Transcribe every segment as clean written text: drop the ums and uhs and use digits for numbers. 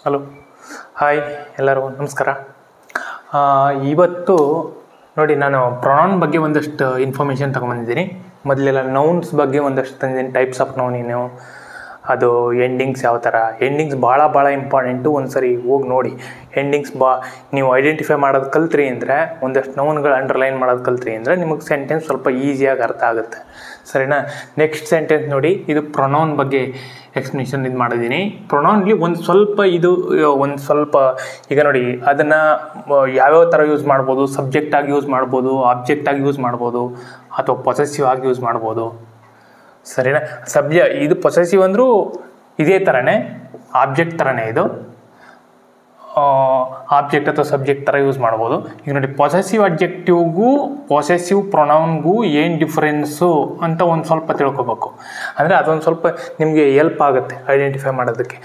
Hello, hi ಎಲ್ಲರಿಗೂ ನಮಸ್ಕಾರ. ಇವತ್ತು ನೋಡಿ, ನಾನು ಪ್ರೊನೌನ್ ಬಗ್ಗೆ ಒಂದಷ್ಟು ಇನ್ಫಾರ್ಮೇಷನ್ ತೊಗೊಂಬಂದಿದ್ದೀನಿ. ಮೊದಲೆಲ್ಲ ನೌನ್ಸ್ ಬಗ್ಗೆ ಒಂದಷ್ಟು ತಂದಿದ್ದೀನಿ, ಟೈಪ್ಸ್ ಆಫ್ ನೌನ್ ಏನು, ಅದು ಎಂಡಿಂಗ್ಸ್ ಯಾವ ಥರ. ಎಂಡಿಂಗ್ಸ್ ಭಾಳ ಇಂಪಾರ್ಟೆಂಟು. ಒಂದು ಸರಿ ಹೋಗಿ ನೋಡಿ. ಎಂಡಿಂಗ್ಸ್ ನೀವು ಐಡೆಂಟಿಫೈ ಮಾಡೋದು ಕಲ್ತ್ರಿ ಅಂದರೆ, ಒಂದಷ್ಟು ನೌನ್ಗಳು ಅಂಡರ್ಲೈನ್ ಮಾಡೋದು ಕಲ್ತ್ರಿ ಅಂದರೆ ನಿಮಗೆ ಸೆಂಟೆನ್ಸ್ ಸ್ವಲ್ಪ ಈಸಿಯಾಗಿ ಅರ್ಥ ಆಗುತ್ತೆ. ಸರಿನಾ? ನೆಕ್ಸ್ಟ್ ಸೆಂಟೆನ್ಸ್ ನೋಡಿ, ಇದು ಪ್ರೊನೌನ್ ಬಗ್ಗೆ ಎಕ್ಸ್ಪ್ಲನೇಷನ್ ಇದು ಮಾಡಿದ್ದೀನಿ. ಪ್ರೊನೌನ್ಲಿ ಒಂದು ಸ್ವಲ್ಪ ಈಗ ನೋಡಿ, ಅದನ್ನು ಯಾವ್ಯಾವ ಥರ ಯೂಸ್ ಮಾಡ್ಬೋದು. ಸಬ್ಜೆಕ್ಟಾಗಿ ಯೂಸ್ ಮಾಡ್ಬೋದು, ಆಬ್ಜೆಕ್ಟಾಗಿ ಯೂಸ್ ಮಾಡ್ಬೋದು, ಅಥವಾ ಪೊಸೆಸಿವ್ ಆಗಿ ಯೂಸ್ ಮಾಡ್ಬೋದು. ಸರಿನಾ? ಇದು ಪೊಸೆಸಿವ್ ಅಂದರೂ ಇದೇ ಥರನೇ, ಆಬ್ಜೆಕ್ಟ್ ಥರನೇ. ಇದು ಆಬ್ಜೆಕ್ಟ್ ಅಥವಾ ಸಬ್ಜೆಕ್ಟ್ ಥರ ಯೂಸ್ ಮಾಡ್ಬೋದು. ಈಗ ನೋಡಿ, ಪೊಸೆಸಿವ್ ಅಡ್ಜೆಕ್ಟಿವ್ಗೂ ಪೊಸೆಸಿವ್ ಪ್ರೊನೌನ್ಗೂ ಏನು ಡಿಫ್ರೆನ್ಸು ಅಂತ ಒಂದು ಸ್ವಲ್ಪ ತಿಳ್ಕೊಬೇಕು. ಅಂದರೆ ಅದೊಂದು ಸ್ವಲ್ಪ ನಿಮಗೆ ಹೆಲ್ಪ್ ಆಗುತ್ತೆ ಐಡೆಂಟಿಫೈ ಮಾಡೋದಕ್ಕೆ.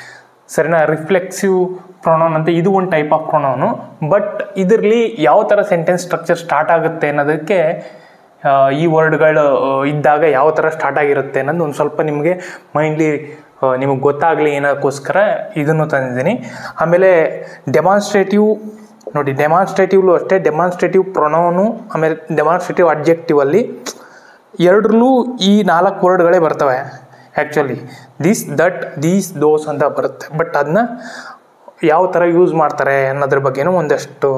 ಸರಿನಾ? ರಿಫ್ಲೆಕ್ಸಿವ್ ಪ್ರೊನೌನ್ ಅಂತ ಇದು ಒಂದು ಟೈಪ್ ಆಫ್ ಪ್ರೊನೌನು. ಬಟ್ ಇದರಲ್ಲಿ ಯಾವ ಥರ ಸೆಂಟೆನ್ಸ್ ಸ್ಟ್ರಕ್ಚರ್ ಸ್ಟಾರ್ಟ್ ಆಗುತ್ತೆ ಅನ್ನೋದಕ್ಕೆ, ಈ ವರ್ಡ್ಗಳು ಇದ್ದಾಗ ಯಾವ ಥರ ಸ್ಟಾರ್ಟ್ ಆಗಿರುತ್ತೆ ಅನ್ನೋದು ಒಂದು ಸ್ವಲ್ಪ ನಿಮಗೆ ಮೈಂಡ್ಲಿ ನಿಮಗೆ ಗೊತ್ತಾಗಲಿ ಏನಕ್ಕೋಸ್ಕರ ಇದನ್ನು ತಂದಿದ್ದೀನಿ. ಆಮೇಲೆ ಡೆಮಾನ್ಸ್ಟ್ರೇಟಿವ್ ನೋಡಿ, ಡೆಮಾನ್ಸ್ಟ್ರೇಟಿವ್ಲು ಅಷ್ಟೇ. ಡೆಮಾನ್ಸ್ಟ್ರೇಟಿವ್ ಪ್ರೊನೌನು ಆಮೇಲೆ ಡೆಮಾನ್ಸ್ಟ್ರೇಟಿವ್ ಅಡ್ಜೆಕ್ಟಿವಲ್ಲಿ ಎರಡರಲ್ಲೂ ಈ 4 ವರ್ಡ್ಗಳೇ ಬರ್ತವೆ. ಆ್ಯಕ್ಚುಲಿ ದಿಸ್, ದಟ್, ದೀಸ್, ದೋಸ್ ಅಂತ ಬರುತ್ತೆ. ಬಟ್ ಅದನ್ನ ಯಾವ ಥರ ಯೂಸ್ ಮಾಡ್ತಾರೆ ಅನ್ನೋದ್ರ ಬಗ್ಗೆನೂ ಒಂದಷ್ಟು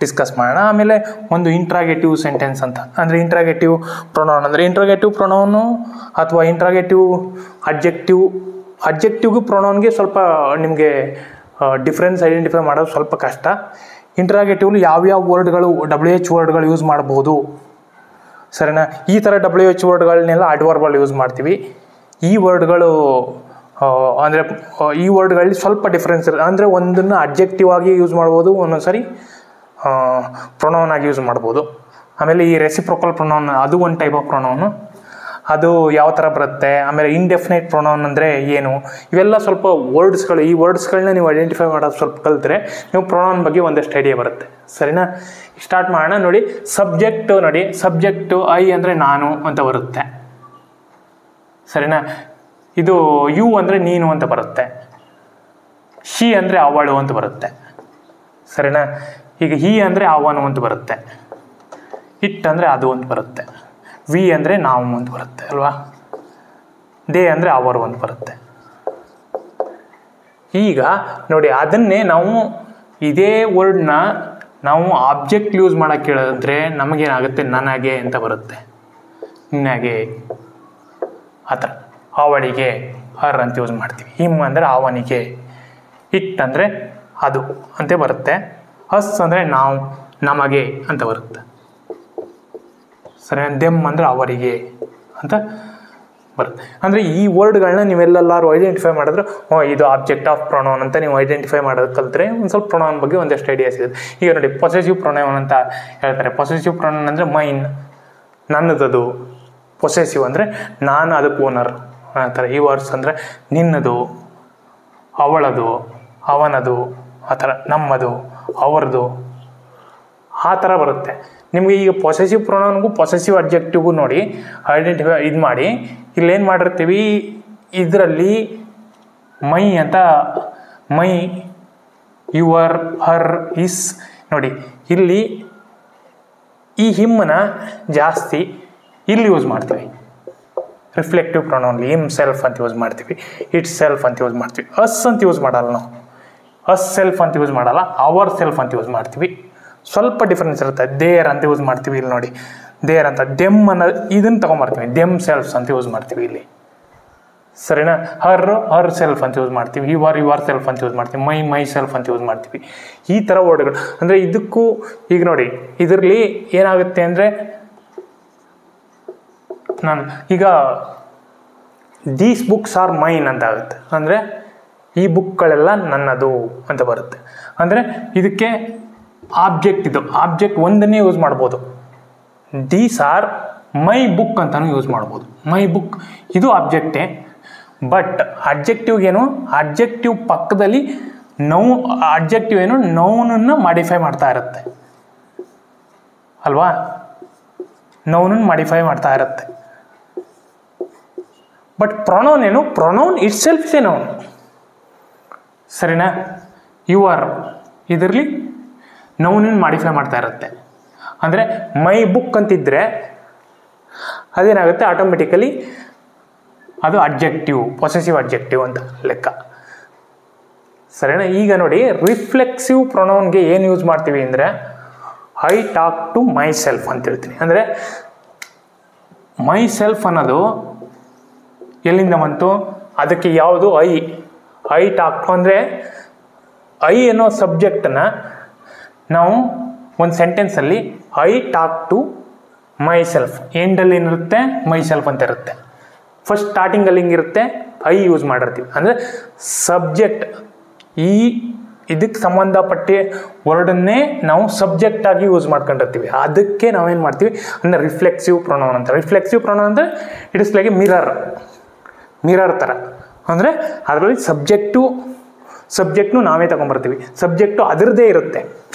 ಡಿಸ್ಕಸ್ ಮಾಡೋಣ. ಆಮೇಲೆ ಒಂದು ಇಂಟ್ರಾಗೇಟಿವ್ ಸೆಂಟೆನ್ಸ್ ಅಂತ, ಅಂದರೆ ಇಂಟ್ರಾಗೇಟಿವ್ ಪ್ರೊನೌನ್ ಅಂದರೆ ಇಂಟ್ರಾಗೇಟಿವ್ ಪ್ರೊನೌನು ಅಥವಾ ಇಂಟ್ರಾಗೇಟಿವ್ ಅಡ್ಜೆಕ್ಟಿವ್ಗೂ ಪ್ರೊನೌನ್ಗೆ ಸ್ವಲ್ಪ ನಿಮಗೆ ಡಿಫ್ರೆನ್ಸ್ ಐಡೆಂಟಿಫೈ ಮಾಡೋದು ಸ್ವಲ್ಪ ಕಷ್ಟ. ಇಂಟ್ರಾಗೇಟಿವ್ಲಿ ಯಾವ್ಯಾವ ವರ್ಡ್ಗಳು WH ವರ್ಡ್ಗಳು ಯೂಸ್ ಮಾಡ್ಬೋದು. ಸರಿನಾ? ಈ ಥರ WH ವರ್ಡ್ಗಳನ್ನೆಲ್ಲ ಅಡ್ವರ್ಬಲ್ಲಿ ಯೂಸ್ ಮಾಡ್ತೀವಿ. ಈ ವರ್ಡ್ಗಳು ಅಂದರೆ ಈ ವರ್ಡ್ಗಳಲ್ಲಿ ಸ್ವಲ್ಪ ಡಿಫ್ರೆನ್ಸ್ ಇರುತ್ತೆ. ಅಂದರೆ ಒಂದನ್ನು ಅಡ್ಜೆಕ್ಟಿವ್ ಆಗಿ ಯೂಸ್ ಮಾಡ್ಬೋದು, ಒಂದೊಂದು ಸರಿ ಪ್ರೊನೌನ್ ಆಗಿ ಯೂಸ್ ಮಾಡ್ಬೋದು. ಆಮೇಲೆ ಈ ರೆಸಿಪ್ರೊಕಲ್ ಪ್ರೊನೌನ್, ಅದು ಒಂದು ಟೈಪ್ ಆಫ್ ಪ್ರೊನೌನು. ಅದು ಯಾವ ಥರ ಬರುತ್ತೆ. ಆಮೇಲೆ ಇಂಡೆಫಿನೈಟ್ ಪ್ರೊನೌನ್ ಅಂದರೆ ಏನು, ಇವೆಲ್ಲ ಸ್ವಲ್ಪ ವರ್ಡ್ಸ್ಗಳು. ಈ ವರ್ಡ್ಸ್ಗಳನ್ನ ನೀವು ಐಡೆಂಟಿಫೈ ಮಾಡೋದು ಸ್ವಲ್ಪ ಕಲಿತ್ರೆ ನೀವು ಪ್ರೊನೌನ್ ಬಗ್ಗೆ ಒಂದಷ್ಟು ಐಡಿಯಾ ಬರುತ್ತೆ. ಸರಿನಾ? ಸ್ಟಾರ್ಟ್ ಮಾಡೋಣ. ನೋಡಿ, ಸಬ್ಜೆಕ್ಟು ನೋಡಿ, ಸಬ್ಜೆಕ್ಟು ಐ ಅಂದರೆ ನಾನು ಅಂತ ಬರುತ್ತೆ. ಸರಿನಾ? ಇದು ಯು ಅಂದರೆ ನೀನು ಅಂತ ಬರುತ್ತೆ. ಶಿ ಅಂದರೆ ಅವಳು ಅಂತ ಬರುತ್ತೆ. ಸರಿನಾ? ಈಗ ಹಿ ಅಂದರೆ ಅವನು ಅಂತ ಬರುತ್ತೆ. ಇಟ್ ಅಂದರೆ ಅದು ಅಂತ ಬರುತ್ತೆ. ವಿ ಅಂದರೆ ನಾವು ಅಂತ ಬರುತ್ತೆ ಅಲ್ವಾ. ದೇ ಅಂದರೆ ಅವರು ಅಂತ ಬರುತ್ತೆ. ಈಗ ನೋಡಿ, ಅದನ್ನೇ ನಾವು ಇದೇ ವರ್ಡ್ನ ನಾವು ಆಬ್ಜೆಕ್ಟ್ ಯೂಸ್ ಮಾಡೋಕ್ಕೆ ಹೇಳಿದ್ರೆ ನಮಗೇನಾಗುತ್ತೆ, ನನಗೆ ಅಂತ ಬರುತ್ತೆ. ನಿನಗೆ ಆ ಥರ. ಅವಳಿಗೆ ಹರ್ ಅಂತ ಯೂಸ್ ಮಾಡ್ತೀವಿ. ಹಿಮ್ ಅಂದರೆ ಅವನಿಗೆ. ಇಟ್ ಅಂದರೆ ಅದು ಅಂತ ಬರುತ್ತೆ. ಅಸ್ ಅಂದರೆ ನಾವು, ನಮಗೆ ಅಂತ ಬರುತ್ತೆ. ಸರಿ? ದೆಮ್ ಅಂದರೆ ಅವರಿಗೆ ಅಂತ ಬರುತ್ತೆ. ಅಂದರೆ ಈ ವರ್ಡ್ಗಳನ್ನ ನೀವೆಲ್ಲರೂ ಐಡೆಂಟಿಫೈ ಮಾಡಿದ್ರೆ, ಇದು ಆಬ್ಜೆಕ್ಟ್ ಆಫ್ ಪ್ರೊನೌನ್ ಅಂತ ನೀವು ಐಡೆಂಟಿಫೈ ಮಾಡೋದು ಕಲಿತ್ರೆ ಒಂದು ಸ್ವಲ್ಪ ಪ್ರೊನೌನ್ ಬಗ್ಗೆ ಒಂದಷ್ಟು ಐಡಿಯಾ ಸಿಗುತ್ತೆ. ಈಗ ನೋಡಿ, ಪೊಸೆಸಿವ್ ಪ್ರೊನೌನ್ ಅಂತ ಹೇಳ್ತಾರೆ. ಪೊಸೆಸಿವ್ ಪ್ರೊನೌನ್ ಅಂದರೆ ಮೈನ್, ನನ್ನದದು. ಪೊಸೆಸಿವ್ ಅಂದರೆ ನಾನು ಅದಕ್ಕೆ ಓನರ್ ಆ ಥರ. ಈ ವರ್ಡ್ಸ್ ಅಂದರೆ ನಿನ್ನದು, ಅವಳದು, ಅವನದು, ಆ ಥರ. ನಮ್ಮದು, ಅವರದು, ಆ ಥರ ಬರುತ್ತೆ. ನಿಮಗೆ ಈಗ ಪೊಸೆಸಿವ್ ಪ್ರೊನೌನ್ಗೂ ಪೊಸೆಸಿವ್ ಅಡ್ಜೆಕ್ಟಿವ್ಗೂ ನೋಡಿ ಐಡೆಂಟಿಫೈ ಇದು ಮಾಡಿ. ಇಲ್ಲೇನು ಮಾಡಿರ್ತೀವಿ, ಇದರಲ್ಲಿ ಮೈ ಅಂತ, ಮೈ, ಯುವರ್, ಹರ್, ಇಸ್. ನೋಡಿ, ಇಲ್ಲಿ ಈ ಹಿಮ್ಮನ ಜಾಸ್ತಿ ಇಲ್ಲಿ ಯೂಸ್ ಮಾಡ್ತೀವಿ. ರಿಫ್ಲೆಕ್ಟಿವ್ ಪ್ರೊನೌನ್ಲಿ ಹಿಮ್ ಸೆಲ್ಫ್ ಅಂತ ಯೂಸ್ ಮಾಡ್ತೀವಿ, ಇಟ್ ಸೆಲ್ಫ್ ಅಂತ ಯೂಸ್ ಮಾಡ್ತೀವಿ. ಅಸ್ ಅಂತ ಯೂಸ್ ಮಾಡಲ್ಲ ನಾವು. ಅಸ್ ಸೆಲ್ಫ್ ಅಂತ ಯೂಸ್ ಮಾಡಲ್ಲ, ಅವರ್ ಸೆಲ್ಫ್ ಅಂತ ಯೂಸ್ ಮಾಡ್ತೀವಿ. ಸ್ವಲ್ಪ ಡಿಫ್ರೆನ್ಸ್ ಇರುತ್ತೆ. ದೇರ್ ಅಂತ ಯೂಸ್ ಮಾಡ್ತೀವಿ ಇಲ್ಲಿ ನೋಡಿ, ದೇರ್ ಅಂತ. ದೆಮ್ ಅನ್ನೋ ಇದನ್ನು ತೊಗೊಂಬರ್ತೀವಿ, ದೆಮ್ ಸೆಲ್ಫ್ಸ್ ಅಂತ ಯೂಸ್ ಮಾಡ್ತೀವಿ ಇಲ್ಲಿ. ಸರಿನಾ? ಹರ್ ಸೆಲ್ಫ್ ಅಂತ ಯೂಸ್ ಮಾಡ್ತೀವಿ. ಯುವರ್ ಸೆಲ್ಫ್ ಅಂತ ಯೂಸ್ ಮಾಡ್ತೀವಿ. ಮೈ ಸೆಲ್ಫ್ ಅಂತ ಯೂಸ್ ಮಾಡ್ತೀವಿ. ಈ ಥರ ವರ್ಡ್ಗಳು. ಅಂದರೆ ಇದಕ್ಕೂ ಈಗ ನೋಡಿ, ಇದರಲ್ಲಿ ಏನಾಗುತ್ತೆ ಅಂದರೆ, ನಾನು ಈಗ ದೀಸ್ ಬುಕ್ಸ್ ಆರ್ ಮೈನ್ ಅಂತ ಆಗುತ್ತೆ. ಅಂದರೆ ಈ ಬುಕ್ಗಳೆಲ್ಲ ನನ್ನದು ಅಂತ ಬರುತ್ತೆ. ಅಂದರೆ ಇದಕ್ಕೆ ಆಬ್ಜೆಕ್ಟ್, ಇದು ಆಬ್ಜೆಕ್ಟ್ ಒಂದನ್ನೇ ಯೂಸ್ ಮಾಡ್ಬೋದು. ದೀಸ್ ಆರ್ ಮೈ ಬುಕ್ ಅಂತಲೂ ಯೂಸ್ ಮಾಡ್ಬೋದು. ಮೈ ಬುಕ್ ಇದು ಆಬ್ಜೆಕ್ಟೇ. ಬಟ್ ಅಡ್ಜೆಕ್ಟಿವ್ಗೇನು, ಅಡ್ಜೆಕ್ಟಿವ್ ಪಕ್ಕದಲ್ಲಿ ಅಡ್ಜೆಕ್ಟಿವ್ ಏನು ನೌನನ್ನು ಮಾಡಿಫೈ ಮಾಡ್ತಾ ಇರುತ್ತೆ ಅಲ್ವಾ. ನೌನನ್ನು ಮಾಡಿಫೈ ಮಾಡ್ತಾ ಇರುತ್ತೆ. ಬಟ್ ಪ್ರೊನೌನ್ ಏನು, pronoun it self is A noun. ಸರಿನಾ? ಯುವರ್ ಇದರಲ್ಲಿ ನೌನನ್ನು ಮಾಡಿಫೈ ಮಾಡ್ತಾ ಇರುತ್ತೆ. ಅಂದರೆ ಮೈ ಬುಕ್ ಅಂತಿದ್ದರೆ ಅದೇನಾಗುತ್ತೆ ಆಟೋಮೆಟಿಕಲಿ ಅದು ಅಡ್ಜೆಕ್ಟಿವ್, ಪೊಸೆಸಿವ್ ಅಡ್ಜೆಕ್ಟಿವ್ ಅಂತ ಲೆಕ್ಕ. ಸರಿನಾ? ಈಗ ನೋಡಿ ರಿಫ್ಲೆಕ್ಸಿವ್ ಪ್ರೊನೌನ್ಗೆ ಏನು ಯೂಸ್ ಮಾಡ್ತೀವಿ ಅಂದರೆ I talk to myself ಅಂತ ಹೇಳ್ತೀನಿ. ಅಂದರೆ ಮೈ ಸೆಲ್ಫ್ ಅನ್ನೋದು ಎಲ್ಲಿಂದ ಬಂತು? ಅದಕ್ಕೆ ಯಾವುದು ಐ ಟಾಕ್ ಟು ಅಂದರೆ ಐ ಅನ್ನೋ ಸಬ್ಜೆಕ್ಟನ್ನು ನಾವು ಒಂದು ಸೆಂಟೆನ್ಸಲ್ಲಿ I talk to myself, ಎಂಡಲ್ಲಿ ಏನಿರುತ್ತೆ ಮೈ ಸೆಲ್ಫ್ ಅಂತ ಇರುತ್ತೆ. ಫಸ್ಟ್ ಸ್ಟಾರ್ಟಿಂಗಲ್ಲಿ ಹಿಂಗಿರುತ್ತೆ ಐ ಯೂಸ್ ಮಾಡಿರ್ತೀವಿ. ಅಂದರೆ ಸಬ್ಜೆಕ್ಟ್ ಇದಕ್ಕೆ ಸಂಬಂಧಪಟ್ಟ ವರ್ಡನ್ನೇ ನಾವು ಸಬ್ಜೆಕ್ಟಾಗಿ ಯೂಸ್ ಮಾಡ್ಕೊಂಡಿರ್ತೀವಿ. ಅದಕ್ಕೆ ನಾವೇನು ಮಾಡ್ತೀವಿ ಅಂದರೆ ರಿಫ್ಲೆಕ್ಸಿವ್ ಪ್ರೊನೌನ್ ಅಂತ. ರಿಫ್ಲೆಕ್ಸಿವ್ ಪ್ರೊನೌನ್ ಅಂದರೆ it is like a mirror ಥರ. ಅಂದರೆ ಅದರಲ್ಲಿ ಸಬ್ಜೆಕ್ಟ್ನು ನಾವೇ ತೊಗೊಂಬರ್ತೀವಿ. ಸಬ್ಜೆಕ್ಟು ಅದರದ್ದೇ ಇರುತ್ತೆ.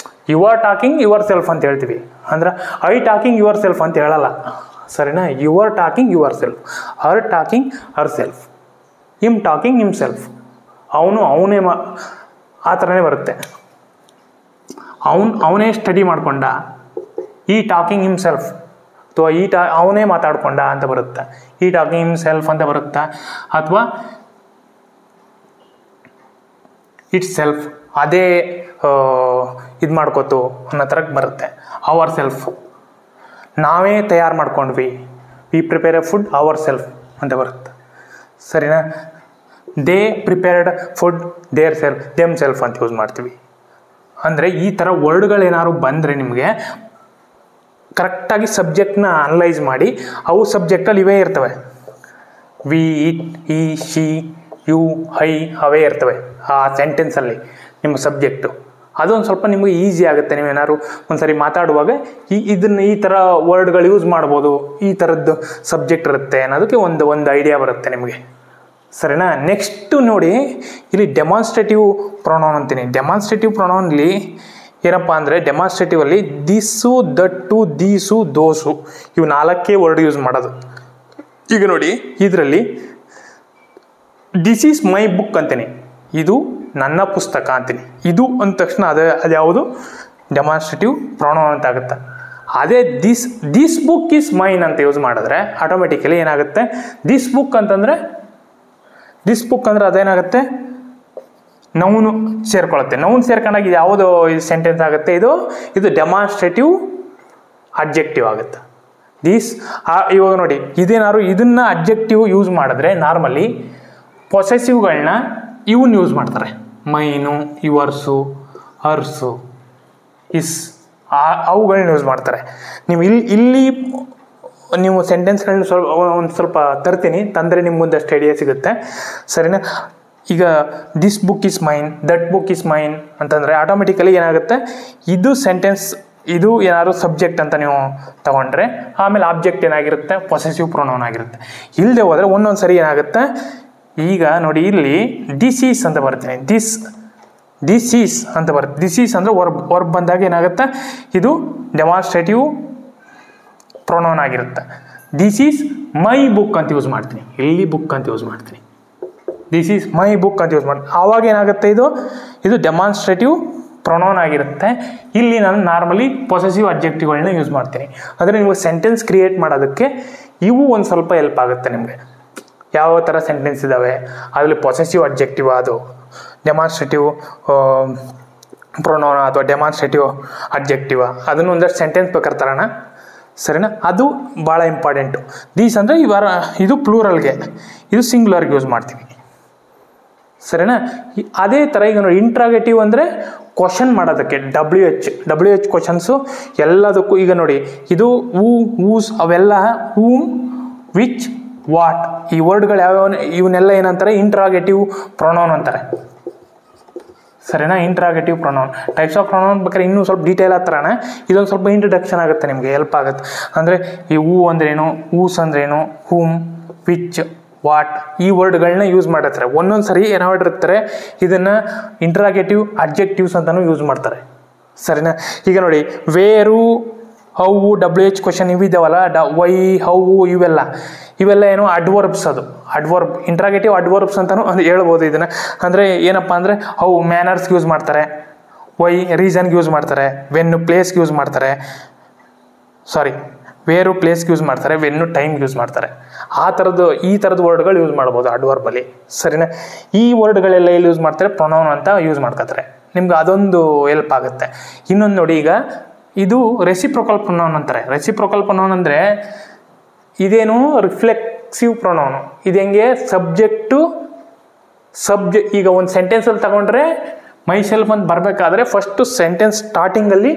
You are talking yourself ಅಂತ ಹೇಳ್ತೀವಿ. ಅಂದ್ರೆ ಐ ಟಾಕಿಂಗ್ ಯುವರ್ ಸೆಲ್ಫ್ ಅಂತ ಹೇಳಲ್ಲ. ಸರಿನಾ? You are talking yourself, her talking herself, him talking himself. ಅವನೇ ಆ ಥರನೇ ಬರುತ್ತೆ. ಅವನೇ ಸ್ಟಡಿ ಮಾಡ್ಕೊಂಡ, ಈ ಟಾಕಿಂಗ್ ಹಿಮ್ ಸೆಲ್ಫ್, ಅಥವಾ ಅವನೇ ಮಾತಾಡ್ಕೊಂಡ ಅಂತ ಬರುತ್ತೆ. ಈ ಟಾಕಿಂಗ್ ಹಿಮ್ ಸೆಲ್ಫ್ ಅಂತ ಬರುತ್ತಾ, ಅಥವಾ ಇಟ್ಸ್ ಸೆಲ್ಫ್ ಅದೇ ಇದು ಮಾಡ್ಕೋತು ಅನ್ನೋ ಥರಕ್ಕೆ ಬರುತ್ತೆ. ಅವರ್ ಸೆಲ್ಫ್ ನಾವೇ ತಯಾರು ಮಾಡ್ಕೊಂಡ್ವಿ, we prepare A food our self ಅಂತ ಬರುತ್ತೆ. ಸರಿನಾ? They prepared food them self ಅಂತ ಯೂಸ್ ಮಾಡ್ತೀವಿ. ಅಂದರೆ ಈ ಥರ ವರ್ಡ್ಗಳೇನಾದ್ರು ಬಂದರೆ ನಿಮಗೆ ಕರೆಕ್ಟಾಗಿ ಸಬ್ಜೆಕ್ಟ್ನ ಅನಲೈಸ್ ಮಾಡಿ, ಅವು ಸಬ್ಜೆಕ್ಟಲ್ಲಿ ಇವೇ ಇರ್ತವೆ. ವಿ, ಇಟ್, ಈ, ಶಿ, ಯು, ಐ ಅವೇ ಇರ್ತವೆ ಆ ಸೆಂಟೆನ್ಸಲ್ಲಿ ನಿಮ್ಮ ಸಬ್ಜೆಕ್ಟು. ಅದೊಂದು ಸ್ವಲ್ಪ ನಿಮಗೆ ಈಸಿ ಆಗುತ್ತೆ. ನೀವೇನಾದ್ರು ಒಂದು ಸರಿ ಮಾತಾಡುವಾಗ ಈ ಥರ ವರ್ಡ್ಗಳು ಯೂಸ್ ಮಾಡ್ಬೋದು, ಈ ಥರದ್ದು ಸಬ್ಜೆಕ್ಟ್ ಇರುತ್ತೆ ಅನ್ನೋದಕ್ಕೆ ಒಂದು ಐಡಿಯಾ ಬರುತ್ತೆ ನಿಮಗೆ. ಸರಿನಾ? ನೆಕ್ಸ್ಟು ನೋಡಿ, ಇಲ್ಲಿ ಡೆಮಾನ್ಸ್ಟ್ರೇಟಿವ್ ಪ್ರೊನೌನ್ ಅಂತೀನಿ. ಡೆಮಾನ್ಸ್ಟ್ರೇಟಿವ್ ಪ್ರೊನೌನಲ್ಲಿ ಏನಪ್ಪ ಅಂದರೆ, ಡೆಮಾನ್ಸ್ಟ್ರೇಟಿವಲ್ಲಿ ದಿಸ್ಸು, ದಟ್ಟು, ದೀಸು, ದೋಸು ಇವು 4 ವರ್ಡ್ ಯೂಸ್ ಮಾಡೋದು. ಈಗ ನೋಡಿ, ಇದರಲ್ಲಿ ದಿಸ್ ಈಸ್ ಮೈ ಬುಕ್ ಅಂತೀನಿ, ಇದು ನನ್ನ ಪುಸ್ತಕ ಅಂತೀನಿ. ಇದು ಅಂದ ತಕ್ಷಣ ಅದ್ಯಾವುದು ಡೆಮಾನ್ಸ್ಟ್ರೇಟಿವ್ ಪ್ರೊನೌನ್ ಅಂತ ಆಗುತ್ತೆ. ಅದೇ ದಿಸ್ ಬುಕ್ ಈಸ್ ಮೈನ್ ಅಂತ ಯೂಸ್ ಮಾಡಿದ್ರೆ ಆಟೋಮೆಟಿಕಲಿ ಏನಾಗುತ್ತೆ, ದಿಸ್ ಬುಕ್ ಅಂತಂದರೆ ಅದೇನಾಗುತ್ತೆ, ನೌನು ಸೇರ್ಕೊಳ್ಳುತ್ತೆ. ನೌನ್ ಸೇರ್ಕೊಂಡಾಗ ಯಾವುದು ಸೆಂಟೆನ್ಸ್ ಆಗುತ್ತೆ, ಇದು ಡೆಮಾನ್ಸ್ಟ್ರೇಟಿವ್ ಅಡ್ಜೆಕ್ಟಿವ್ ಆಗುತ್ತೆ. ಇವಾಗ ನೋಡಿ, ಇದನ್ನು ಅಡ್ಜೆಕ್ಟಿವ್ ಯೂಸ್ ಮಾಡಿದ್ರೆ ನಾರ್ಮಲಿ ಪೊಸೆಸಿವ್ಗಳನ್ನ ಇವನ್ನ ಯೂಸ್ ಮಾಡ್ತಾರೆ. ಮೈನು, ಯುವರ್ಸು, ಹರ್ಸು, ಇಸ್ ಅವುಗಳನ್ನ ಯೂಸ್ ಮಾಡ್ತಾರೆ. ನೀವು ಇಲ್ಲಿ ನೀವು ಸೆಂಟೆನ್ಸ್ಗಳನ್ನ ಒಂದು ಸ್ವಲ್ಪ ತರ್ತೀನಿ, ತಂದರೆ ನಿಮ್ಮ ಮುಂದೆ ಅಷ್ಟು ಐಡಿಯಾ ಸಿಗುತ್ತೆ. ಸರಿನಾ? ಈಗ this book is mine, that book is mine ಅಂತಂದರೆ ಆಟೋಮೆಟಿಕಲಿ ಏನಾಗುತ್ತೆ, ಇದು ಸೆಂಟೆನ್ಸ್, ಇದು ಏನಾದ್ರು ಸಬ್ಜೆಕ್ಟ್ ಅಂತ ನೀವು ತಗೊಂಡ್ರೆ ಆಮೇಲೆ ಆಬ್ಜೆಕ್ಟ್ ಏನಾಗಿರುತ್ತೆ, ಪೊಸೆಸಿವ್ ಪ್ರೊನೌನ್ ಆಗಿರುತ್ತೆ. ಇಲ್ಲದೆ ಹೋದರೆ ಒಂದೊಂದು ಸರಿ ಏನಾಗುತ್ತೆ, ಈಗ ನೋಡಿ ಇಲ್ಲಿ ದಿಸ್ ಈಸ್ ಅಂತ ಬರ್ತೀನಿ, ದಿಸ್ ಈಸ್ ಅಂತ ಬರುತ್ತೆ. ದಿಸ್ ಈಸ್ ಅಂದರೆ ವರ್ಬ್ ಬಂದಾಗ ಏನಾಗುತ್ತೆ, ಇದು ಡೆಮಾನ್ಸ್ಟ್ರೇಟಿವ್ ಪ್ರೊನೌನ್ ಆಗಿರುತ್ತೆ. ದಿಸ್ ಈಸ್ ಮೈ ಬುಕ್ ಅಂತ ಯೂಸ್ ಮಾಡ್ತೀನಿ, ಇಲ್ಲಿ ಬುಕ್ ಅಂತ ಯೂಸ್ ಮಾಡ್ತೀನಿ, ದಿಸ್ ಈಸ್ ಮೈ ಬುಕ್ ಅಂತ ಯೂಸ್ ಮಾಡ್ತೀನಿ. ಆವಾಗ ಏನಾಗುತ್ತೆ, ಇದು ಡೆಮಾನ್ಸ್ಟ್ರೇಟಿವ್ ಪ್ರೊನೌನ್ ಆಗಿರುತ್ತೆ. ಇಲ್ಲಿ ನಾನು ನಾರ್ಮಲಿ ಪೊಸೆಸಿವ್ ಅಡ್ಜೆಕ್ಟಿವ್ಗಳನ್ನ ಯೂಸ್ ಮಾಡ್ತೀನಿ. ಅಂದರೆ ನಿಮಗೆ ಸೆಂಟೆನ್ಸ್ ಕ್ರಿಯೇಟ್ ಮಾಡೋದಕ್ಕೆ ಇವು ಒಂದು ಸ್ವಲ್ಪ ಹೆಲ್ಪ್ ಆಗುತ್ತೆ ನಿಮಗೆ. ಯಾವ ಥರ ಸೆಂಟೆನ್ಸ್ ಇದ್ದಾವೆ, ಅದರಲ್ಲಿ ಪೊಸೆಸಿವ್ ಅಡ್ಜೆಕ್ಟಿವ್, ಅದು ಡೆಮಾನ್ಸ್ಟ್ರೇಟಿವ್ ಪ್ರೊನೌನ್ ಅಥವಾ ಡೆಮಾನ್ಸ್ಟ್ರೇಟಿವ್ ಅಡ್ಜೆಕ್ಟಿವ್, ಅದನ್ನು ಒಂದಷ್ಟು ಸೆಂಟೆನ್ಸ್ ಬೇಕಾದ್ರೆ ತರೋಣ. ಸರಿನಾ? ಅದು ಭಾಳ ಇಂಪಾರ್ಟೆಂಟು. ದೀಸ್ ಅಂದರೆ ಇದು ಪ್ಲೂರಲ್ಗೆ, ಇದು ಸಿಂಗ್ಯುಲರ್ಗೆ ಯೂಸ್ ಮಾಡ್ತೀವಿ. ಸರಿನಾ? ಅದೇ ಥರ ಈಗ ನೋಡಿ, ಇಂಟ್ರಾಗೇಟಿವ್ ಅಂದರೆ ಕ್ವಶನ್ ಮಾಡೋದಕ್ಕೆ ಡಬ್ಲ್ಯೂ ಎಚ್ ಕ್ವಶನ್ಸು ಎಲ್ಲದಕ್ಕೂ. ಈಗ ನೋಡಿ, ಇದು ಹೂಸ್ ಅವೆಲ್ಲ ಹೂಮ್, ವಿಚ್, ವಾಟ್ ಈ ವರ್ಡ್ಗಳು ಯಾವ್ಯಾವ ಇವನ್ನೆಲ್ಲ ಏನಂತಾರೆ, ಇಂಟ್ರಾಗೇಟಿವ್ ಪ್ರೊನೌನ್ ಅಂತಾರೆ. ಸರಿನಾ? Interrogative pronoun, types of pronoun ಬೇಕಾದ್ರೆ ಇನ್ನೂ ಸ್ವಲ್ಪ ಡೀಟೇಲ್ ಹತ್ರಣ ಇದೊಂದು ಸ್ವಲ್ಪ ಇಂಟ್ರಡಕ್ಷನ್ ಆಗುತ್ತೆ, ನಿಮಗೆ ಹೆಲ್ಪ್ ಆಗುತ್ತೆ. ಅಂದರೆ ಈ ಅಂದ್ರೇನು, ಹೂಸ್ ಅಂದ್ರೇನು, ಹೂಮ್, ವಿಚ್, ವಾಟ್ ಈ ವರ್ಡ್ಗಳನ್ನ ಯೂಸ್ ಮಾಡಿರ್ತಾರೆ. ಒಂದೊಂದು ಸರಿ ಏನು ಮಾಡಿರ್ತಾರೆ, ಇದನ್ನು ಇಂಟ್ರಾಗೇಟಿವ್ ಅಡ್ಜೆಕ್ಟಿವ್ಸ್ ಅಂತಲೂ ಯೂಸ್ ಮಾಡ್ತಾರೆ. ಸರಿನಾ? ಈಗ ನೋಡಿ, ವೇರು, ಹೌ WH ಕ್ವಶನ್ ಇವಿದಾವಲ್ಲ ವೈ ಹೌ ಇವೆಲ್ಲ ಏನು ಅಡ್ವರ್ಬ್ಸ್. ಅದು ಅಡ್ವರ್ಬ್ ಇಂಟ್ರಾಗೇಟಿವ್ ಅಡ್ವರ್ಬ್ಸ್ ಅಂತಲೂ ಹೇಳ್ಬೋದು ಇದನ್ನು. ಅಂದರೆ ಏನಪ್ಪ ಅಂದರೆ ಹೌ ಮ್ಯಾನರ್ಸ್ಗೆ ಯೂಸ್ ಮಾಡ್ತಾರೆ, ವೈ ರೀಸನ್ಗೆ ಯೂಸ್ ಮಾಡ್ತಾರೆ, ವೆನ್ನು ಪ್ಲೇಸ್ಗೆ ಯೂಸ್ ಮಾಡ್ತಾರೆ, ವೇರು ಪ್ಲೇಸ್ಗೆ ಯೂಸ್ ಮಾಡ್ತಾರೆ, ವೆನ್ನು ಟೈಮ್ಗೆ ಯೂಸ್ ಮಾಡ್ತಾರೆ. ಈ ಥರದ್ದು ವರ್ಡ್ಗಳು ಯೂಸ್ ಮಾಡ್ಬೋದು ಅಡ್ವರ್ಬಲ್ಲಿ. ಸರಿನಾ? ಈ ವರ್ಡ್ಗಳೆಲ್ಲ ಎಲ್ಲಿ ಯೂಸ್ ಮಾಡ್ತಾರೆ? ಪ್ರೊನೌನ್ ಅಂತ ಯೂಸ್ ಮಾಡ್ಕೋತಾರೆ. ನಿಮ್ಗೆ ಅದೊಂದು ಹೆಲ್ಪ್ ಆಗುತ್ತೆ. ಇನ್ನೊಂದು ನೋಡಿ, ಈಗ ಇದು ರೆಸಿಪ್ರೊಕಲ್ ಪ್ರೊನೌನ್ ಅಂತಾರೆ. ರೆಸಿಪ್ರೊಕಲ್ ಪ್ರೊನೌನ್ ಅಂದರೆ ಇದೇನು ರಿಫ್ಲೆಕ್ಸಿವ್ ಪ್ರೊನೌನು. ಇದು ಹೆಂಗೆ? ಸಬ್ಜೆಕ್ಟು ಈಗ ಒಂದು ಸೆಂಟೆನ್ಸಲ್ಲಿ ತಗೊಂಡ್ರೆ ಮೈ ಸೆಲ್ಫ್ ಅಂತ ಬರಬೇಕಾದ್ರೆ ಫಸ್ಟು ಸೆಂಟೆನ್ಸ್ ಸ್ಟಾರ್ಟಿಂಗಲ್ಲಿ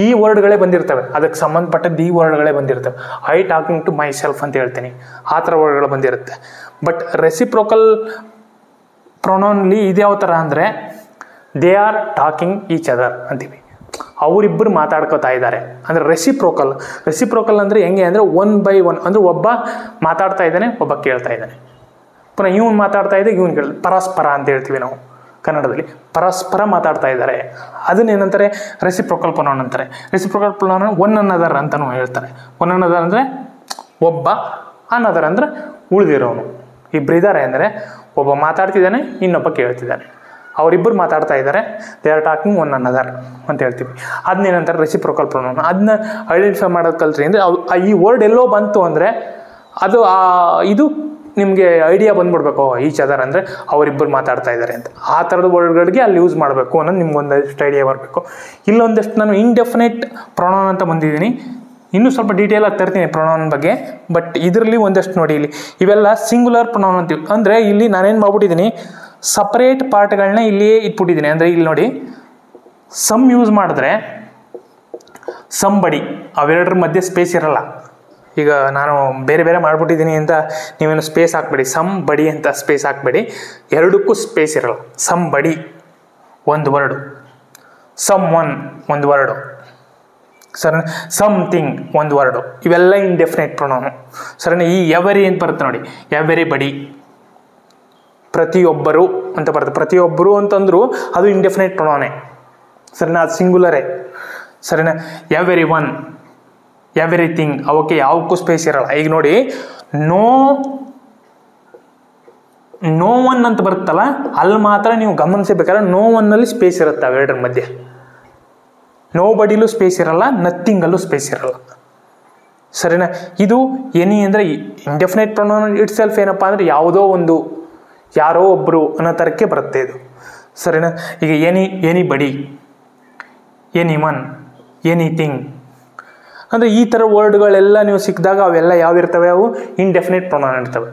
ಈ ವರ್ಡ್ಗಳೇ ಬಂದಿರ್ತವೆ, ಅದಕ್ಕೆ ಸಂಬಂಧಪಟ್ಟದ್ದು ಈ ವರ್ಡ್ಗಳೇ ಬಂದಿರ್ತವೆ. I talking to myself ಅಂತ ಹೇಳ್ತೀನಿ, ಆ ಥರ ವರ್ಡ್ಗಳು ಬಂದಿರುತ್ತೆ. ಬಟ್ ರೆಸಿಪ್ರೊಕಲ್ ಪ್ರೊನೌನ್ಲಿ ಇದ್ಯಾವ ಥರ ಅಂದರೆ they are talking each other ಅಂತೀವಿ. ಅವರಿಬ್ಬರು ಮಾತಾಡ್ಕೋತಾ ಇದ್ದಾರೆ ಅಂದರೆ ರೆಸಿಪ್ರೊಕಲ್ ಅಂದರೆ ಹೆಂಗೆ ಅಂದರೆ 1 by 1 ಅಂದರೆ ಒಬ್ಬ ಮಾತಾಡ್ತಾ ಇದ್ದಾನೆ, ಒಬ್ಬ ಕೇಳ್ತಾ ಇದ್ದಾನೆ. ಪುನಃ ಇವನು ಮಾತಾಡ್ತಾ ಇದ್ದೆ, ಇವನು ಕೇಳ, ಪರಸ್ಪರ ಅಂತ ಹೇಳ್ತೀವಿ ನಾವು ಕನ್ನಡದಲ್ಲಿ. ಪರಸ್ಪರ ಮಾತಾಡ್ತಾ ಇದ್ದಾರೆ, ಅದನ್ನೇನಂತಾರೆ? ರೆಸಿಪ್ರೊಕಲ್ ಪ್ರೊನೌನ್ ಅಂತಾರೆ. ರೆಸಿಪ್ರೊಕಲ್ ಪ್ರೊನೌನ್ ಒನ್ ಅನದರ್ ಅಂತಲೂ ಹೇಳ್ತಾರೆ. ಒನ್ ಅನದರ್ ಅಂದರೆ ಒಬ್ಬ, ಅನದರ್ ಅಂದರೆ ಉಳಿದಿರೋನು. ಇಬ್ಬರಿದ್ದಾರೆ ಅಂದರೆ ಒಬ್ಬ ಮಾತಾಡ್ತಿದ್ದಾನೆ, ಇನ್ನೊಬ್ಬ ಕೇಳ್ತಿದ್ದಾನೆ, ಅವರಿಬ್ಬರು ಮಾತಾಡ್ತಾ ಇದ್ದಾರೆ, they are talking one another ಅಂತ ಹೇಳ್ತೀವಿ. ಅದನ್ನೇನಂತಾರೆ? Reciprocal pronoun. ಅದನ್ನ ಐಡೆಂಟಿಫೈ ಮಾಡೋದು ಕಲ್ತ್ರಿ ಅಂದರೆ ಈ ವರ್ಡ್ ಎಲ್ಲೋ ಬಂತು ಅಂದರೆ ಅದು ಇದು ನಿಮಗೆ ಐಡಿಯಾ ಬಂದ್ಬಿಡ್ಬೇಕು, ಈಚ್ ಅದರ್ ಅಂದರೆ ಅವರಿಬ್ಬರು ಮಾತಾಡ್ತಾ ಇದ್ದಾರೆ ಅಂತ. ಆ ಥರದ ವರ್ಡ್ಗಳಿಗೆ ಅಲ್ಲಿ ಯೂಸ್ ಮಾಡಬೇಕು ಅನ್ನೋದು ನಿಮ್ಗೊಂದಷ್ಟು ಐಡಿಯಾ ಬರಬೇಕು. ಇಲ್ಲೊಂದಷ್ಟು ನಾನು ಇಂಡೆಫಿನೆಟ್ ಪ್ರೊನೌನ್ ಅಂತ ಬಂದಿದ್ದೀನಿ, ಇನ್ನೂ ಸ್ವಲ್ಪ ಡೀಟೇಲಾಗಿ ತರ್ತೀನಿ ಪ್ರೊನೌನ್ ಬಗ್ಗೆ. ಬಟ್ ಇದರಲ್ಲಿ ಒಂದಷ್ಟು ನೋಡಿ, ಇಲ್ಲಿ ಇವೆಲ್ಲ ಸಿಂಗುಲರ್ ಪ್ರೊನೌನ್ ಅಂತೀವಿ. ಅಂದರೆ ಇಲ್ಲಿ ನಾನೇನು ಮಾಡ್ಬಿಟ್ಟಿದ್ದೀನಿ, ಸಪ್ರೇಟ್ ಪಾರ್ಟ್ಗಳನ್ನ ಇಲ್ಲಿಯೇ ಇಟ್ಬಿಟ್ಟಿದ್ದೀನಿ. ಅಂದರೆ ಇಲ್ಲಿ ನೋಡಿ, ಸಮ್ ಯೂಸ್ ಮಾಡಿದ್ರೆ ಸಂಬಡಿ, ಅವೆರಡರ ಮಧ್ಯೆ ಸ್ಪೇಸ್ ಇರಲ್ಲ. ಈಗ ನಾನು ಬೇರೆ ಬೇರೆ ಮಾಡಿಬಿಟ್ಟಿದ್ದೀನಿ ಅಂತ ನೀವೇನು ಸ್ಪೇಸ್ ಹಾಕ್ಬೇಡಿ, ಸಂಬಡಿ ಅಂತ ಸ್ಪೇಸ್ ಹಾಕ್ಬೇಡಿ, ಎರಡಕ್ಕೂ ಸ್ಪೇಸ್ ಇರಲ್ಲ. ಸಂಬಡಿ ಒಂದು ವರ್ಡು, ಸಮ್ ಒನ್ ಒಂದು ವರ್ಡು, ಸಮಥಿಂಗ್ ಒಂದು ವರ್ಡು, ಇವೆಲ್ಲ ಇಂಡೆಫಿನೆಟ್ ಪ್ರೊನೌನು. ಸರಿನಾ? ಈ ಎವರಿ ಅಂತ ಬರುತ್ತೆ ನೋಡಿ, ಎವರಿಬಡಿ, ಪ್ರತಿಯೊಬ್ಬರು ಅಂತ ಬರುತ್ತೆ. ಪ್ರತಿಯೊಬ್ಬರು ಅಂತಂದ್ರು ಅದು ಇಂಡೆಫಿನೆಟ್ ಪ್ರೊನೌನೇ. ಸರಿನಾ? ಅದು ಸಿಂಗುಲರೇ. ಸರಿನಾ? ಎವರಿ ಒನ್, ಎವ್ರಿಥಿಂಗ್, ಅವಕ್ಕೆ ಯಾವಕ್ಕೂ ಸ್ಪೇಸ್ ಇರಲ್ಲ. ಈಗ ನೋಡಿ, ನೋ ಒನ್ ಅಂತ ಬರುತ್ತಲ್ಲ, ಅಲ್ಲಿ ಮಾತ್ರ ನೀವು ಗಮನಿಸಬೇಕಾದ್ರೆ ನೋ ಒನ್ನಲ್ಲಿ ಸ್ಪೇಸ್ ಇರುತ್ತೆ ಅವೆರಡರ ಮಧ್ಯೆ. ನೋ ಬಡಿಲೂ ಸ್ಪೇಸ್ ಇರಲ್ಲ, ನಥಿಂಗಲ್ಲೂ ಸ್ಪೇಸ್ ಇರಲ್ಲ. ಸರಿನಾ? ಇದು ಎನಿ ಅಂದರೆ ಇಂಡೆಫಿನೆಟ್ ಪ್ರೊನೌನ್ ಇಟ್ ಸೆಲ್ಫ್ ಏನಪ್ಪ ಅಂದರೆ ಯಾವುದೋ ಒಂದು, ಯಾರೋ ಒಬ್ಬರು ಅನ್ನೋ ಥರಕ್ಕೆ ಬರುತ್ತೆ ಇದು. ಸರಿನಾ? ಈಗ ಎನಿಬಡಿ, ಎನಿವನ್, ಎನಿಥಿಂಗ್ ಅಂದರೆ ಈ ಥರ ವರ್ಡ್ಗಳೆಲ್ಲ ನೀವು ಸಿಕ್ಕಿದಾಗ ಅವೆಲ್ಲ ಯಾವಿರ್ತವೆ? ಅವು ಇಂಡೆಫಿನೆಟ್ ಪ್ರೊನೌನ್ ಇರ್ತವೆ.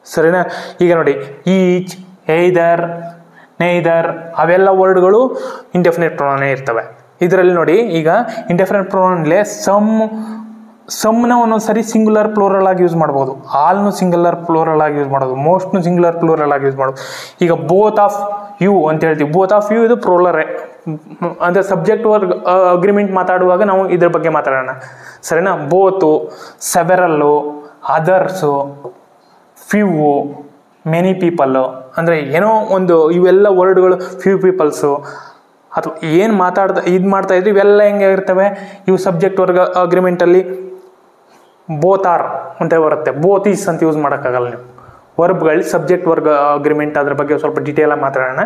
ಸರಿನಾ? ಈಗ ನೋಡಿ, ಈಚ್, ಏದರ್, ನೇದರ್, ಅವೆಲ್ಲ ವರ್ಡ್ಗಳು ಇಂಡೆಫಿನೆಟ್ ಪ್ರೊನೌನೇ ಇರ್ತವೆ. ಇದರಲ್ಲಿ ನೋಡಿ, ಈಗ ಇಂಡೆಫಿನೆಟ್ ಪ್ರೊನೌನ್ಲೇ ಸಮ್ನ ಒಂದೊಂದ್ಸರಿ ಸಿಂಗುಲರ್ ಪ್ಲೂರಲ್ ಆಗಿ ಯೂಸ್ ಮಾಡ್ಬೋದು, ಆಲ್ನು ಸಿಂಗುಲರ್ ಪ್ಲೂರಲ್ ಆಗಿ ಯೂಸ್ ಮಾಡೋದು, ಮೋಸ್ಟ್ನು ಸಿಂಗುಲರ್ ಪ್ಲೂರಲ್ ಆಗಿ ಯೂಸ್ ಮಾಡೋದು. ಈಗ ಬೋತ್ ಆಫ್ ಯು ಅಂತ ಹೇಳ್ತೀವಿ, ಬೋತ್ ಆಫ್ ಯು ಇದು ಪ್ಲೂರಲೇ. ಅಂದರೆ ಸಬ್ಜೆಕ್ಟ್ ವರ್ಗ್ ಅಗ್ರಿಮೆಂಟ್ ಮಾತಾಡುವಾಗ ನಾವು ಇದ್ರ ಬಗ್ಗೆ ಮಾತಾಡೋಣ. ಸರಿನಾ? Both, ಸೆವೆರಲ್ಲು, others, few, many people, ಅಂದರೆ ಏನೋ ಒಂದು ಇವೆಲ್ಲ ವರ್ಡ್ಗಳು, ಫ್ಯೂ ಪೀಪಲ್ಸು ಅಥವಾ ಏನು ಮಾಡ್ತಾ ಇದ್ವಿ, ಇವೆಲ್ಲ ಹೆಂಗೆ ಇರ್ತವೆ? ಇವು ಸಬ್ಜೆಕ್ಟ್ ವರ್ಗ ಅಗ್ರಿಮೆಂಟಲ್ಲಿ ಬೋತ್ ಆರ್ ಅಂತ ಬರುತ್ತೆ, ಬೋತ್ ಈಸ್ ಅಂತ ಯೂಸ್ ಮಾಡೋಕ್ಕಾಗಲ್ಲ ನೀವು. ವರ್ಬ್ಗಳು ಸಬ್ಜೆಕ್ಟ್ ವರ್ಗ ಅಗ್ರಿಮೆಂಟ್, ಅದ್ರ ಬಗ್ಗೆ ಸ್ವಲ್ಪ ಡೀಟೇಲಾಗಿ ಮಾತಾಡೋಣ.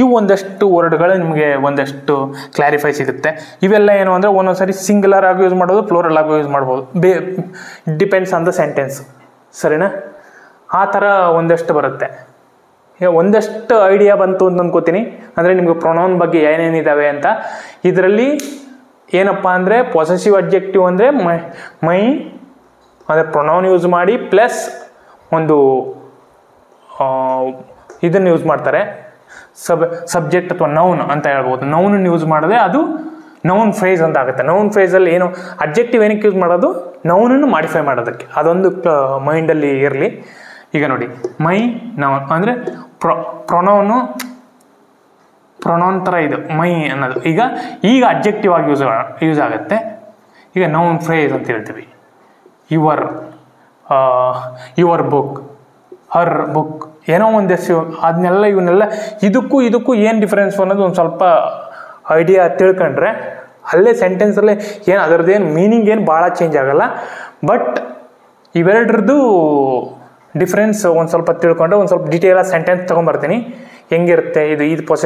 ಇವು ಒಂದಷ್ಟು ವರ್ಡ್ಗಳು ನಿಮಗೆ ಒಂದಷ್ಟು ಕ್ಲಾರಿಫೈ ಸಿಗುತ್ತೆ. ಇವೆಲ್ಲ ಏನು ಅಂದರೆ ಒಂದೊಂದ್ಸರಿ ಸಿಂಗುಲರ್ ಆಗಿ ಯೂಸ್ ಮಾಡ್ಬೋದು, ಪ್ಲೂರಲ್ ಆಗಿ ಯೂಸ್ ಮಾಡ್ಬೋದು, ಡಿಪೆಂಡ್ಸ್ ಆನ್ ದ ಸೆಂಟೆನ್ಸ್. ಸರಿನಾ? ಆ ಥರ ಒಂದಷ್ಟು ಬರುತ್ತೆ. ಒಂದಷ್ಟು ಐಡಿಯಾ ಬಂತು ಅಂತ ಅನ್ಕೋತೀನಿ. ಅಂದರೆ ನಿಮಗೆ ಪ್ರೊನೌನ್ ಬಗ್ಗೆ ಏನೇನಿದ್ದಾವೆ ಅಂತ. ಇದರಲ್ಲಿ ಏನಪ್ಪ ಅಂದರೆ ಪೊಸೆಸಿವ್ ಅಡ್ಜೆಕ್ಟಿವ್ ಅಂದರೆ ಮೈ ಅಂದರೆ ಪ್ರೊನೌನ್ ಯೂಸ್ ಮಾಡಿ ಪ್ಲಸ್ ಒಂದು ಇದನ್ನು ಯೂಸ್ ಮಾಡ್ತಾರೆ, ಸಬ್ಜೆಕ್ಟ್ ಅಥವಾ ನೌನ್ ಅಂತ ಹೇಳ್ಬೋದು. ನೌನನ್ನು ಯೂಸ್ ಮಾಡಿದ್ರೆ ಅದು ನೌನ್ ಫ್ರೇಸ್ ಅಂತ ಆಗುತ್ತೆ. ನೌನ್ ಫ್ರೇಸಲ್ಲಿ ಏನು ಅಡ್ಜೆಕ್ಟಿವ್ ಏನಕ್ಕೆ ಯೂಸ್ ಮಾಡೋದು? ನೌನನ್ನು ಮಾಡಿಫೈ ಮಾಡೋದಕ್ಕೆ. ಅದೊಂದು ಮೈಂಡಲ್ಲಿ ಇರಲಿ. ಈಗ ನೋಡಿ, ಮೈ ನೌನ್ ಅಂದರೆ ಪ್ರೊನೌನ್ ಥರ ಇದು ಮೈ ಅನ್ನೋದು. ಈಗ ಅಡ್ಜೆಕ್ಟಿವ್ ಆಗಿ ಯೂಸ್ ಆಗುತ್ತೆ. ಈಗ ನೌನ್ ಫ್ರೇಸ್ ಅಂತ ಹೇಳ್ತೀವಿ. ಯುವರ್ ಬುಕ್, ಹರ್ ಬುಕ್, ಏನೋ ಒಂದಷ್ಟು ಇವನ್ನೆಲ್ಲ ಇದಕ್ಕೂ ಏನು ಡಿಫ್ರೆನ್ಸ್ ಅನ್ನೋದು ಒಂದು ಸ್ವಲ್ಪ ಐಡಿಯಾ ತಿಳ್ಕೊಂಡ್ರೆ ಅಲ್ಲೇ ಸೆಂಟೆನ್ಸಲ್ಲೇ ಏನು ಅದರದ್ದೇನು ಮೀನಿಂಗ್ ಏನು ಭಾಳ ಚೇಂಜ್ ಆಗಲ್ಲ. ಬಟ್ ಇವೆರಡ್ರದ್ದು ಡಿಫ್ರೆನ್ಸ್ ಒಂದು ಸ್ವಲ್ಪ ತಿಳ್ಕೊಂಡ್ರೆ ಒಂದು ಸ್ವಲ್ಪ ಡೀಟೇಲಾಗಿ ಸೆಂಟೆನ್ಸ್ ತೊಗೊಂಬರ್ತೀನಿ ಹೆಂಗಿರುತ್ತೆ ಇದು ಪೊಸೆಸಿವ್